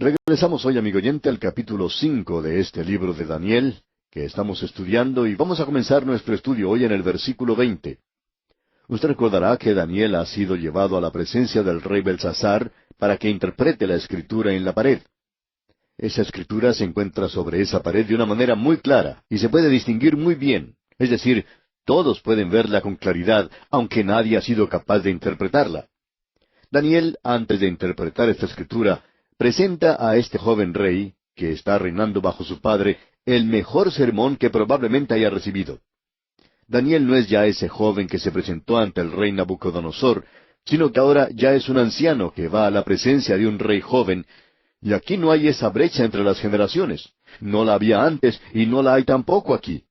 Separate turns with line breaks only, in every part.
Regresamos hoy, amigo oyente, al capítulo 5 de este libro de Daniel, que estamos estudiando, y vamos a comenzar nuestro estudio hoy en el versículo 20. Usted recordará que Daniel ha sido llevado a la presencia del rey Belsasar para que interprete la escritura en la pared. Esa escritura se encuentra sobre esa pared de una manera muy clara, y se puede distinguir muy bien. Es decir, todos pueden verla con claridad, aunque nadie ha sido capaz de interpretarla. Daniel, antes de interpretar esta escritura, presenta a este joven rey, que está reinando bajo su padre, el mejor sermón que probablemente haya recibido. Daniel no es ya ese joven que se presentó ante el rey Nabucodonosor, sino que ahora ya es un anciano que va a la presencia de un rey joven, y aquí no hay esa brecha entre las generaciones. No la había antes y no la hay tampoco aquí.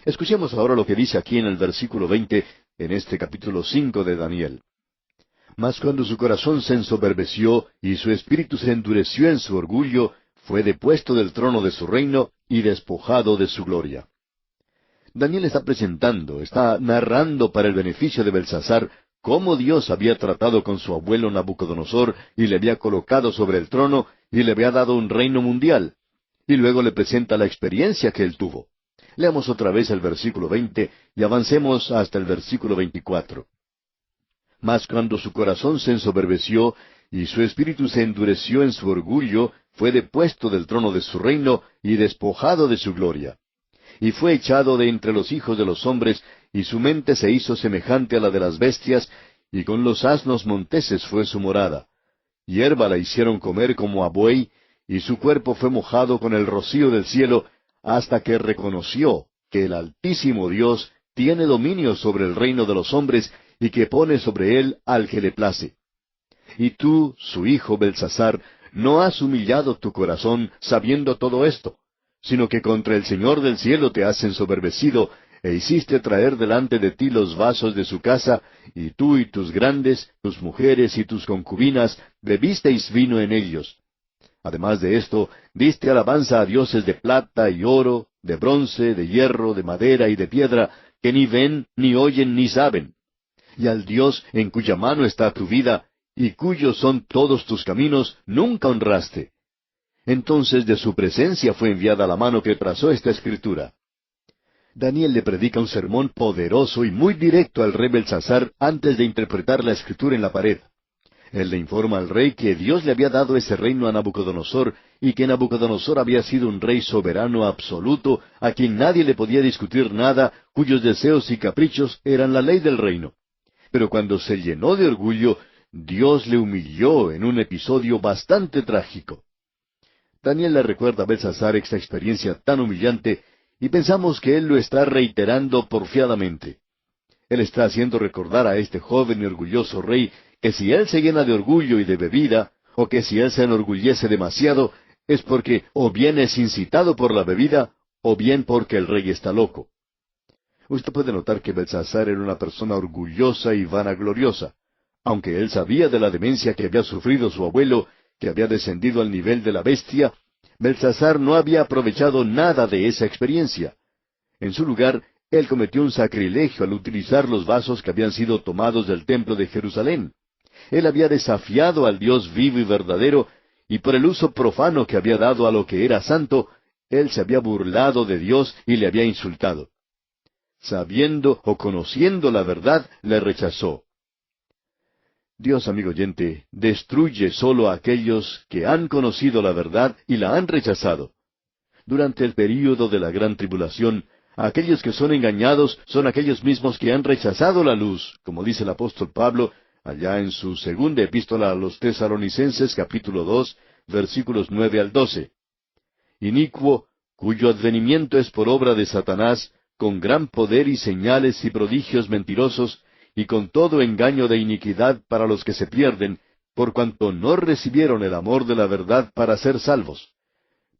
Escuchemos ahora lo que dice aquí en el versículo 20, en este capítulo 5 de Daniel. Mas cuando su corazón se ensoberbeció y su espíritu se endureció en su orgullo, fue depuesto del trono de su reino y despojado de su gloria. Daniel está narrando para el beneficio de Belsasar cómo Dios había tratado con su abuelo Nabucodonosor y le había colocado sobre el trono y le había dado un reino mundial. Y luego le presenta la experiencia que él tuvo. Leamos otra vez el versículo 20 y avancemos hasta el versículo 24. Mas cuando su corazón se ensoberbeció y su espíritu se endureció en su orgullo, fue depuesto del trono de su reino y despojado de su gloria. Y fue echado de entre los hijos de los hombres, y su mente se hizo semejante a la de las bestias, y con los asnos monteses fue su morada. Hierba la hicieron comer como a buey, y su cuerpo fue mojado con el rocío del cielo, hasta que reconoció que el Altísimo Dios tiene dominio sobre el reino de los hombres, y que pone sobre él al que le place. Y tú, su hijo Belsasar, no has humillado tu corazón sabiendo todo esto, sino que contra el Señor del cielo te has ensoberbecido, e hiciste traer delante de ti los vasos de su casa, y tú y tus grandes, tus mujeres y tus concubinas, bebisteis vino en ellos. Además de esto, diste alabanza a dioses de plata y oro, de bronce, de hierro, de madera y de piedra, que ni ven, ni oyen, ni saben. Y al Dios en cuya mano está tu vida, y cuyos son todos tus caminos, nunca honraste. Entonces de su presencia fue enviada la mano que trazó esta escritura. Daniel le predica un sermón poderoso y muy directo al rey Belsasar antes de interpretar la escritura en la pared. Él le informa al rey que Dios le había dado ese reino a Nabucodonosor, y que Nabucodonosor había sido un rey soberano absoluto, a quien nadie le podía discutir nada, cuyos deseos y caprichos eran la ley del reino. Pero cuando se llenó de orgullo, Dios le humilló en un episodio bastante trágico. Daniel le recuerda a Belsasar esta experiencia tan humillante, y pensamos que él lo está reiterando porfiadamente. Él está haciendo recordar a este joven y orgulloso rey que si él se llena de orgullo y de bebida, o que si él se enorgullece demasiado, es porque o bien es incitado por la bebida, o bien porque el rey está loco. Usted puede notar que Belsasar era una persona orgullosa y vanagloriosa. Aunque él sabía de la demencia que había sufrido su abuelo, que había descendido al nivel de la bestia, Belsasar no había aprovechado nada de esa experiencia. En su lugar, él cometió un sacrilegio al utilizar los vasos que habían sido tomados del templo de Jerusalén. Él había desafiado al Dios vivo y verdadero, y por el uso profano que había dado a lo que era santo, él se había burlado de Dios y le había insultado. Sabiendo o conociendo la verdad, le rechazó. Dios, amigo oyente, destruye solo a aquellos que han conocido la verdad y la han rechazado. Durante el período de la gran tribulación, aquellos que son engañados son aquellos mismos que han rechazado la luz, como dice el apóstol Pablo, allá en su segunda epístola a los Tesalonicenses, capítulo 2, versículos 9 al 12. Inicuo, cuyo advenimiento es por obra de Satanás, con gran poder y señales y prodigios mentirosos, y con todo engaño de iniquidad para los que se pierden, por cuanto no recibieron el amor de la verdad para ser salvos.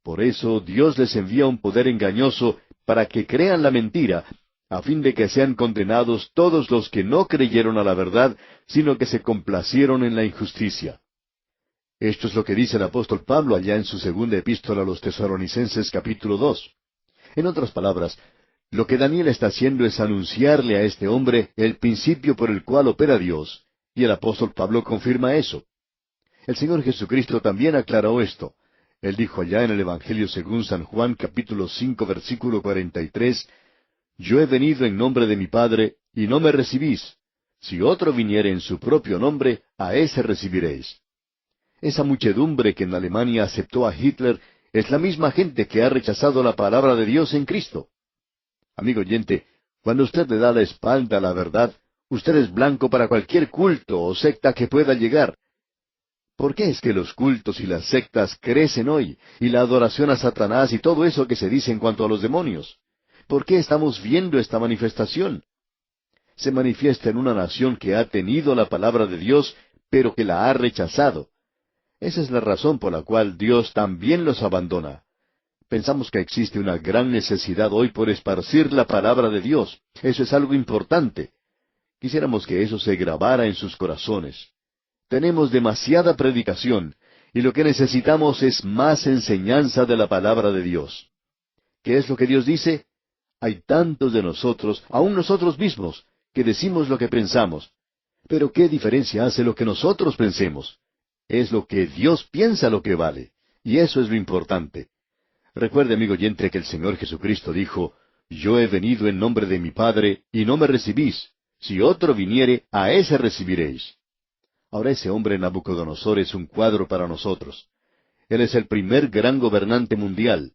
Por eso Dios les envía un poder engañoso para que crean la mentira, a fin de que sean condenados todos los que no creyeron a la verdad, sino que se complacieron en la injusticia. Esto es lo que dice el apóstol Pablo allá en su segunda epístola a los Tesalonicenses capítulo 2. En otras palabras, lo que Daniel está haciendo es anunciarle a este hombre el principio por el cual opera Dios, y el apóstol Pablo confirma eso. El Señor Jesucristo también aclaró esto. Él dijo allá en el Evangelio según San Juan, capítulo 5, versículo 43, Yo he venido en nombre de mi Padre, y no me recibís. Si otro viniere en su propio nombre, a ese recibiréis. Esa muchedumbre que en Alemania aceptó a Hitler es la misma gente que ha rechazado la palabra de Dios en Cristo. Amigo oyente, cuando usted le da la espalda a la verdad, usted es blanco para cualquier culto o secta que pueda llegar. ¿Por qué es que los cultos y las sectas crecen hoy, y la adoración a Satanás y todo eso que se dice en cuanto a los demonios? ¿Por qué estamos viendo esta manifestación? Se manifiesta en una nación que ha tenido la palabra de Dios, pero que la ha rechazado. Esa es la razón por la cual Dios también los abandona. Pensamos que existe una gran necesidad hoy por esparcir la palabra de Dios. Eso es algo importante. Quisiéramos que eso se grabara en sus corazones. Tenemos demasiada predicación, y lo que necesitamos es más enseñanza de la palabra de Dios. ¿Qué es lo que Dios dice? Hay tantos de nosotros, aun nosotros mismos, que decimos lo que pensamos. Pero ¿qué diferencia hace lo que nosotros pensemos? Es lo que Dios piensa lo que vale, y eso es lo importante. Recuerde, amigo oyente, que el Señor Jesucristo dijo, Yo he venido en nombre de mi Padre, y no me recibís. Si otro viniere, a ese recibiréis. Ahora ese hombre Nabucodonosor es un cuadro para nosotros. Él es el primer gran gobernante mundial.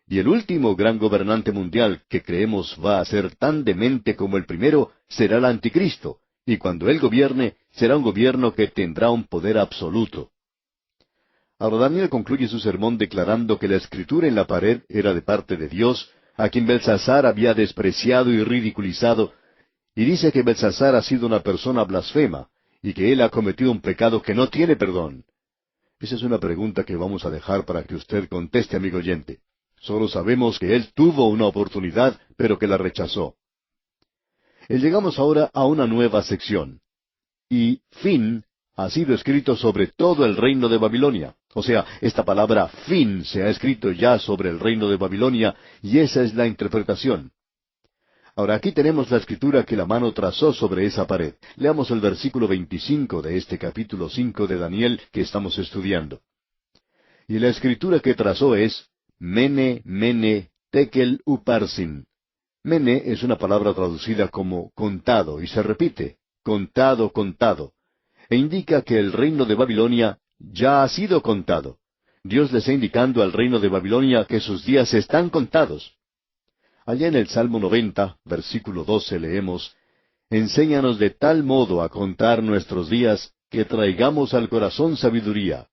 Y el último gran gobernante mundial que creemos va a ser tan demente como el primero será el anticristo. Y cuando él gobierne, será un gobierno que tendrá un poder absoluto. Ahora Daniel concluye su sermón declarando que la escritura en la pared era de parte de Dios, a quien Belsasar había despreciado y ridiculizado, y dice que Belsasar ha sido una persona blasfema, y que él ha cometido un pecado que no tiene perdón. Esa es una pregunta que vamos a dejar para que usted conteste, amigo oyente. Solo sabemos que él tuvo una oportunidad, pero que la rechazó. Llegamos ahora a una nueva sección. Y fin ha sido escrito sobre todo el reino de Babilonia. O sea, esta palabra fin se ha escrito ya sobre el reino de Babilonia, y esa es la interpretación. Ahora aquí tenemos la escritura que la mano trazó sobre esa pared. Leamos el versículo 25 de este capítulo 5 de Daniel que estamos estudiando. Y la escritura que trazó es Mene, Mene, Tekel, Uparsin. Mene es una palabra traducida como contado, y se repite, contado, contado, e indica que el reino de Babilonia ya ha sido contado. Dios le está indicando al reino de Babilonia que sus días están contados. Allá en el Salmo 90, versículo 12 leemos, Enséñanos de tal modo a contar nuestros días, que traigamos al corazón sabiduría.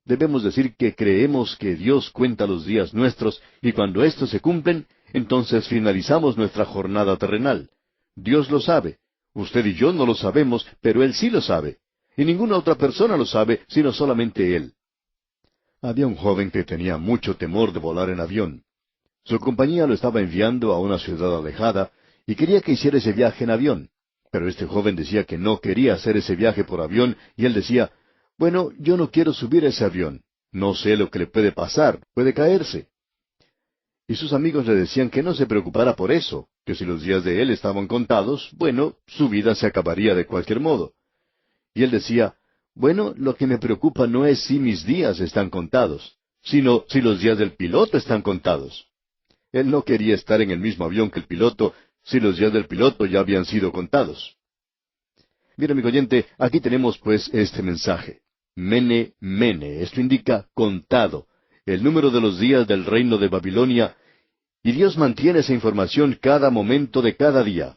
Debemos decir que creemos que Dios cuenta los días nuestros, y cuando estos se cumplen, entonces finalizamos nuestra jornada terrenal. Dios lo sabe. Usted y yo no lo sabemos, pero Él sí lo sabe. Y ninguna otra persona lo sabe, sino solamente Él. Había un joven que tenía mucho temor de volar en avión. Su compañía lo estaba enviando a una ciudad alejada, y quería que hiciera ese viaje en avión. Pero este joven decía que no quería hacer ese viaje por avión, y él decía, bueno, yo no quiero subir a ese avión. No sé lo que le puede pasar, puede caerse. Y sus amigos le decían que no se preocupara por eso, que si los días de él estaban contados, bueno, su vida se acabaría de cualquier modo. Y él decía, bueno, lo que me preocupa no es si mis días están contados, sino si los días del piloto están contados. Él no quería estar en el mismo avión que el piloto, si los días del piloto ya habían sido contados. Mira, amigo oyente, aquí tenemos pues este mensaje. Mene, mene, esto indica contado, el número de los días del reino de Babilonia, y Dios mantiene esa información cada momento de cada día.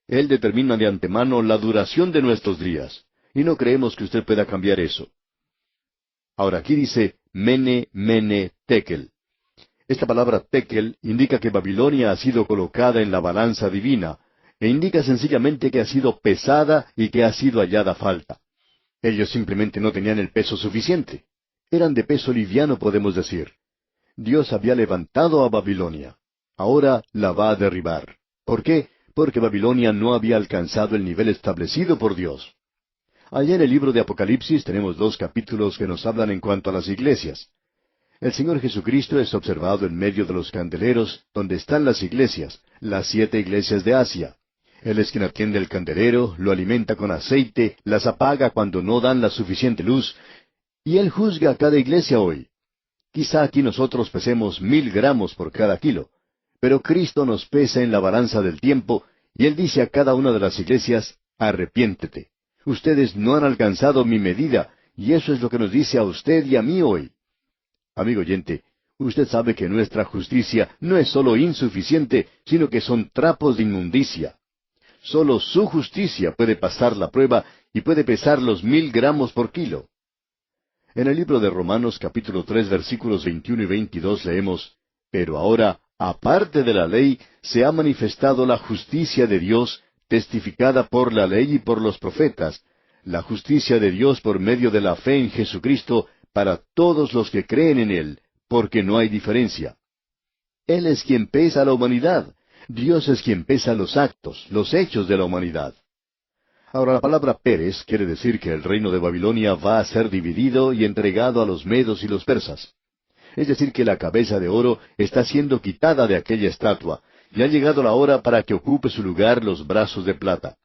Él determina de antemano la duración de nuestros días, y no creemos que usted pueda cambiar eso. Ahora aquí dice, Mene, mene, tekel. Esta palabra tekel indica que Babilonia ha sido colocada en la balanza divina, e indica sencillamente que ha sido pesada y que ha sido hallada falta. Ellos simplemente no tenían el peso suficiente. Eran de peso liviano, podemos decir. Dios había levantado a Babilonia. Ahora la va a derribar. ¿Por qué? Porque Babilonia no había alcanzado el nivel establecido por Dios. Allá en el libro de Apocalipsis tenemos 2 capítulos que nos hablan en cuanto a las iglesias. El Señor Jesucristo es observado en medio de los candeleros, donde están las iglesias, las 7 iglesias de Asia. Él es quien atiende el candelero, lo alimenta con aceite, las apaga cuando no dan la suficiente luz, y Él juzga a cada iglesia hoy. Quizá aquí nosotros pesemos 1000 gramos por cada kilo, pero Cristo nos pesa en la balanza del tiempo, y Él dice a cada una de las iglesias, arrepiéntete. Ustedes no han alcanzado mi medida, y eso es lo que nos dice a usted y a mí hoy. Amigo oyente, usted sabe que nuestra justicia no es sólo insuficiente, sino que son trapos de inmundicia. Sólo su justicia puede pasar la prueba y puede pesar los 1000 gramos por kilo. En el libro de Romanos capítulo 3 versículos 21 y 22 leemos, Pero ahora, aparte de la ley, se ha manifestado la justicia de Dios, testificada por la ley y por los profetas, la justicia de Dios por medio de la fe en Jesucristo, para todos los que creen en Él, porque no hay diferencia. Él es quien pesa a la humanidad. Dios es quien pesa los actos, los hechos de la humanidad. Ahora, la palabra Pérez quiere decir que el reino de Babilonia va a ser dividido y entregado a los medos y los persas. Es decir, que la cabeza de oro está siendo quitada de aquella estatua, y ha llegado la hora para que ocupe su lugar los brazos de plata.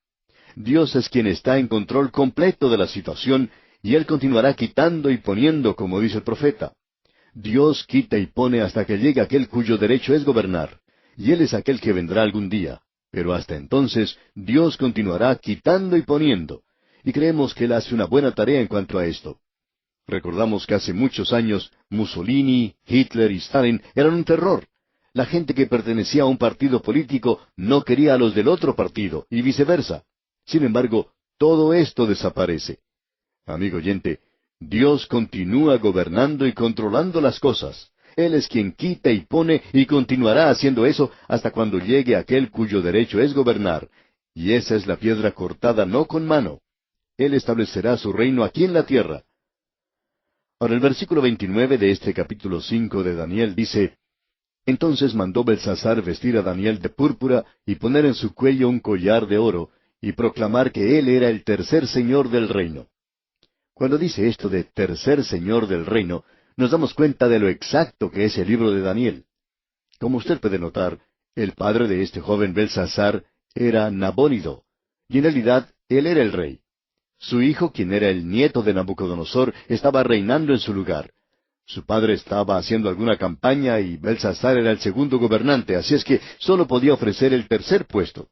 Dios es quien está en control completo de la situación, y Él continuará quitando y poniendo, como dice el profeta. Dios quita y pone hasta que llegue aquel cuyo derecho es gobernar, y Él es aquel que vendrá algún día. Pero hasta entonces, Dios continuará quitando y poniendo, y creemos que Él hace una buena tarea en cuanto a esto. Recordamos que hace muchos años Mussolini, Hitler y Stalin eran un terror. La gente que pertenecía a un partido político no quería a los del otro partido, y viceversa. Sin embargo, todo esto desaparece. Amigo oyente, Dios continúa gobernando y controlando las cosas. Él es quien quita y pone y continuará haciendo eso hasta cuando llegue aquel cuyo derecho es gobernar. Y esa es la piedra cortada no con mano. Él establecerá su reino aquí en la tierra. Ahora el versículo 29 de este capítulo 5 de Daniel dice, Entonces mandó Belsasar vestir a Daniel de púrpura y poner en su cuello un collar de oro, y proclamar que él era el tercer señor del reino. Cuando dice esto de tercer señor del reino, nos damos cuenta de lo exacto que es el libro de Daniel. Como usted puede notar, el padre de este joven Belsasar era Nabónido, y en realidad él era el rey. Su hijo, quien era el nieto de Nabucodonosor, estaba reinando en su lugar. Su padre estaba haciendo alguna campaña y Belsasar era el segundo gobernante, así es que sólo podía ofrecer el tercer puesto.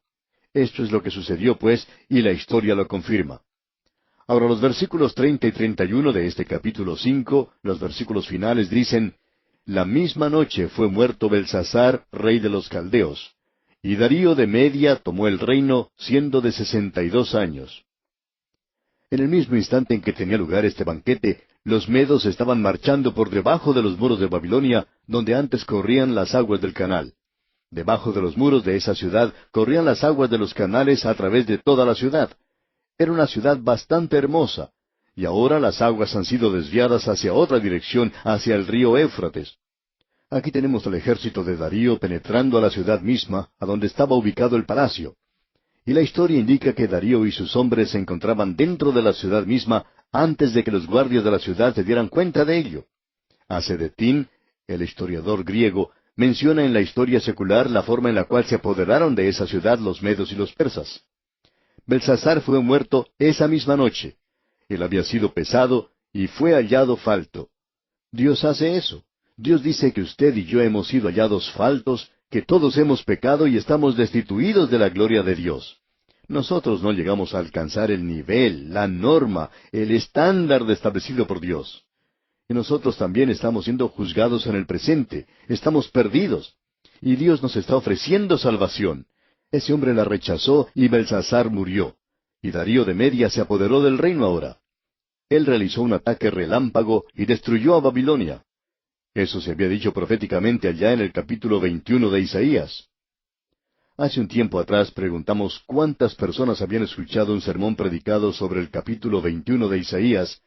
Esto es lo que sucedió, pues, y la historia lo confirma. Ahora los versículos 30 y 31 de este capítulo 5, los versículos finales dicen, La misma noche fue muerto Belsasar, rey de los caldeos, y Darío de Media tomó el reino, siendo de 62 años. En el mismo instante en que tenía lugar este banquete, los medos estaban marchando por debajo de los muros de Babilonia, donde antes corrían las aguas del canal. Debajo de los muros de esa ciudad corrían las aguas de los canales a través de toda la ciudad. Era una ciudad bastante hermosa, y ahora las aguas han sido desviadas hacia otra dirección, hacia el río Éufrates. Aquí tenemos el ejército de Darío penetrando a la ciudad misma, a donde estaba ubicado el palacio. Y la historia indica que Darío y sus hombres se encontraban dentro de la ciudad misma antes de que los guardias de la ciudad se dieran cuenta de ello. Acedetín, el historiador griego, menciona en la historia secular la forma en la cual se apoderaron de esa ciudad los medos y los persas. Belsasar fue muerto esa misma noche. Él había sido pesado y fue hallado falto. Dios hace eso. Dios dice que usted y yo hemos sido hallados faltos, que todos hemos pecado y estamos destituidos de la gloria de Dios. Nosotros no llegamos a alcanzar el nivel, la norma, el estándar establecido por Dios. Y nosotros también estamos siendo juzgados en el presente, estamos perdidos. Y Dios nos está ofreciendo salvación. Ese hombre la rechazó y Belsasar murió. Y Darío de Media se apoderó del reino ahora. Él realizó un ataque relámpago y destruyó a Babilonia. Eso se había dicho proféticamente allá en el capítulo 21 de Isaías. Hace un tiempo atrás preguntamos cuántas personas habían escuchado un sermón predicado sobre el capítulo 21 de Isaías,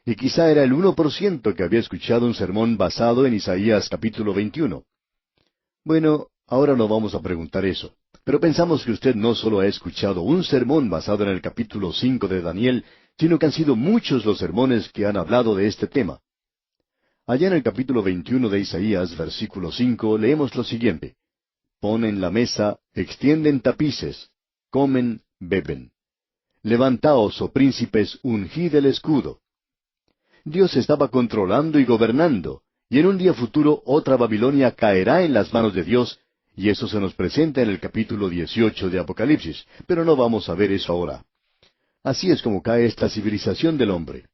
y quizá era el 1% que había escuchado un sermón basado en Isaías capítulo 21. Bueno, ahora no vamos a preguntar eso, pero pensamos que usted no solo ha escuchado un sermón basado en el capítulo 5 de Daniel, sino que han sido muchos los sermones que han hablado de este tema. Allá en el capítulo 21 de Isaías, versículo 5, leemos lo siguiente. Ponen la mesa, extienden tapices, comen, beben. Levantaos, oh príncipes, ungid el escudo. Dios estaba controlando y gobernando, y en un día futuro otra Babilonia caerá en las manos de Dios, y eso se nos presenta en el capítulo 18 de Apocalipsis, pero no vamos a ver eso ahora. Así es como cae esta civilización del hombre.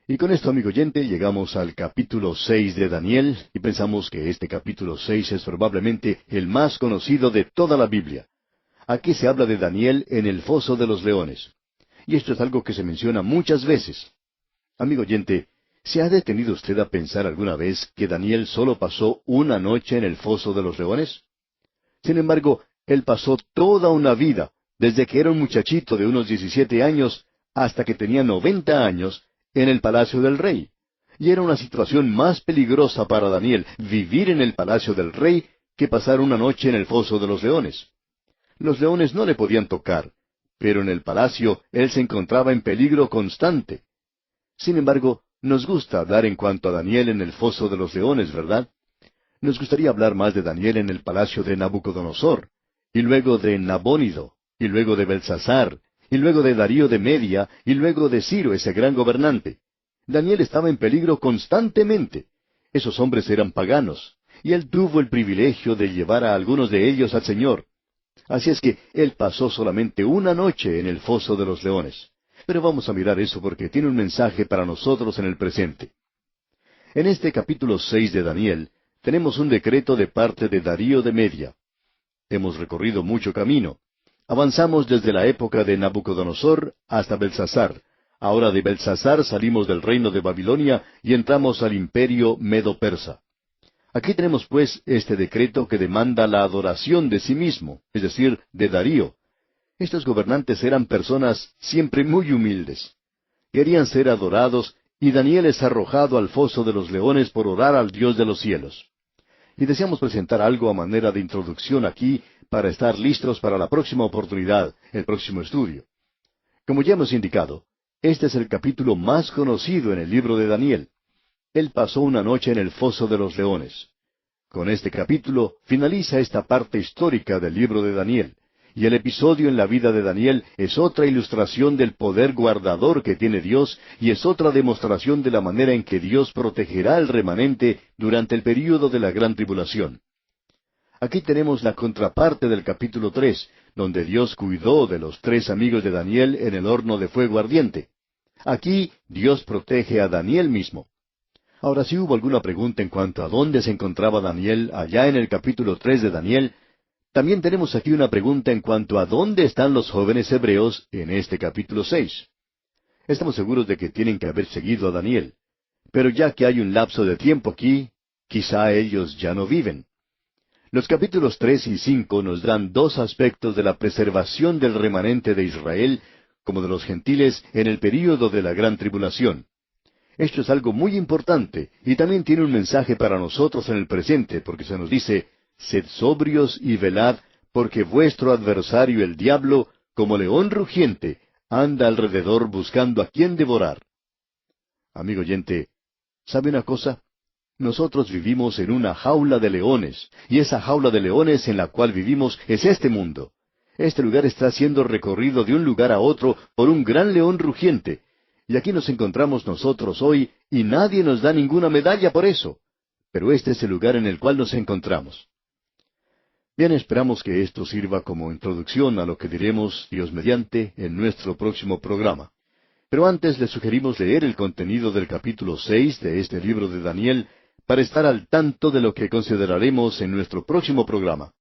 Y con esto, amigo oyente, llegamos al capítulo 6 de Daniel, y pensamos que este capítulo 6 es probablemente el más conocido de toda la Biblia. Aquí se habla de Daniel en el foso de los leones. Y esto es algo que se menciona muchas veces. Amigo oyente, ¿se ha detenido usted a pensar alguna vez que Daniel solo pasó una noche en el foso de los leones? Sin embargo, él pasó toda una vida, desde que era un muchachito de unos 17 años hasta que tenía 90 años, en el palacio del rey. Y era una situación más peligrosa para Daniel vivir en el palacio del rey que pasar una noche en el foso de los leones. Los leones no le podían tocar, pero en el palacio él se encontraba en peligro constante. Sin embargo, nos gusta hablar en cuanto a Daniel en el foso de los leones, ¿verdad? Nos gustaría hablar más de Daniel en el palacio de Nabucodonosor, y luego de Nabónido, y luego de Belsasar, y luego de Darío de Media, y luego de Ciro, ese gran gobernante. Daniel estaba en peligro constantemente. Esos hombres eran paganos, y él tuvo el privilegio de llevar a algunos de ellos al Señor. Así es que él pasó solamente una noche en el foso de los leones. Pero vamos a mirar eso porque tiene un mensaje para nosotros en el presente. En este capítulo 6 de Daniel, tenemos un decreto de parte de Darío de Media. Hemos recorrido mucho camino. Avanzamos desde la época de Nabucodonosor hasta Belsasar. Ahora de Belsasar salimos del reino de Babilonia y entramos al imperio medo-persa. Aquí tenemos pues este decreto que demanda la adoración de sí mismo, es decir, de Darío. Estos gobernantes eran personas siempre muy humildes. Querían ser adorados, y Daniel es arrojado al foso de los leones por orar al Dios de los cielos. Y deseamos presentar algo a manera de introducción aquí para estar listos para la próxima oportunidad, el próximo estudio. Como ya hemos indicado, este es el capítulo más conocido en el libro de Daniel. Él pasó una noche en el foso de los leones. Con este capítulo finaliza esta parte histórica del libro de Daniel, y el episodio en la vida de Daniel es otra ilustración del poder guardador que tiene Dios, y es otra demostración de la manera en que Dios protegerá al remanente durante el período de la gran tribulación. Aquí tenemos la contraparte del capítulo 3, donde Dios cuidó de los 3 amigos de Daniel en el horno de fuego ardiente. Aquí Dios protege a Daniel mismo. Ahora, si hubo alguna pregunta en cuanto a dónde se encontraba Daniel allá en el capítulo 3 de Daniel, también tenemos aquí una pregunta en cuanto a dónde están los jóvenes hebreos en este capítulo 6. Estamos seguros de que tienen que haber seguido a Daniel. Pero ya que hay un lapso de tiempo aquí, quizá ellos ya no viven. Los capítulos 3 y 5 nos dan 2 aspectos de la preservación del remanente de Israel, como de los gentiles en el período de la gran tribulación. Esto es algo muy importante, y también tiene un mensaje para nosotros en el presente, porque se nos dice, «Sed sobrios y velad, porque vuestro adversario el diablo, como león rugiente, anda alrededor buscando a quien devorar». Amigo oyente, ¿sabe una cosa? Nosotros vivimos en una jaula de leones, y esa jaula de leones en la cual vivimos es este mundo. Este lugar está siendo recorrido de un lugar a otro por un gran león rugiente, y aquí nos encontramos nosotros hoy, y nadie nos da ninguna medalla por eso. Pero este es el lugar en el cual nos encontramos. Bien, esperamos que esto sirva como introducción a lo que diremos, Dios mediante, en nuestro próximo programa. Pero antes le sugerimos leer el contenido del capítulo 6 de este libro de Daniel, para estar al tanto de lo que consideraremos en nuestro próximo programa.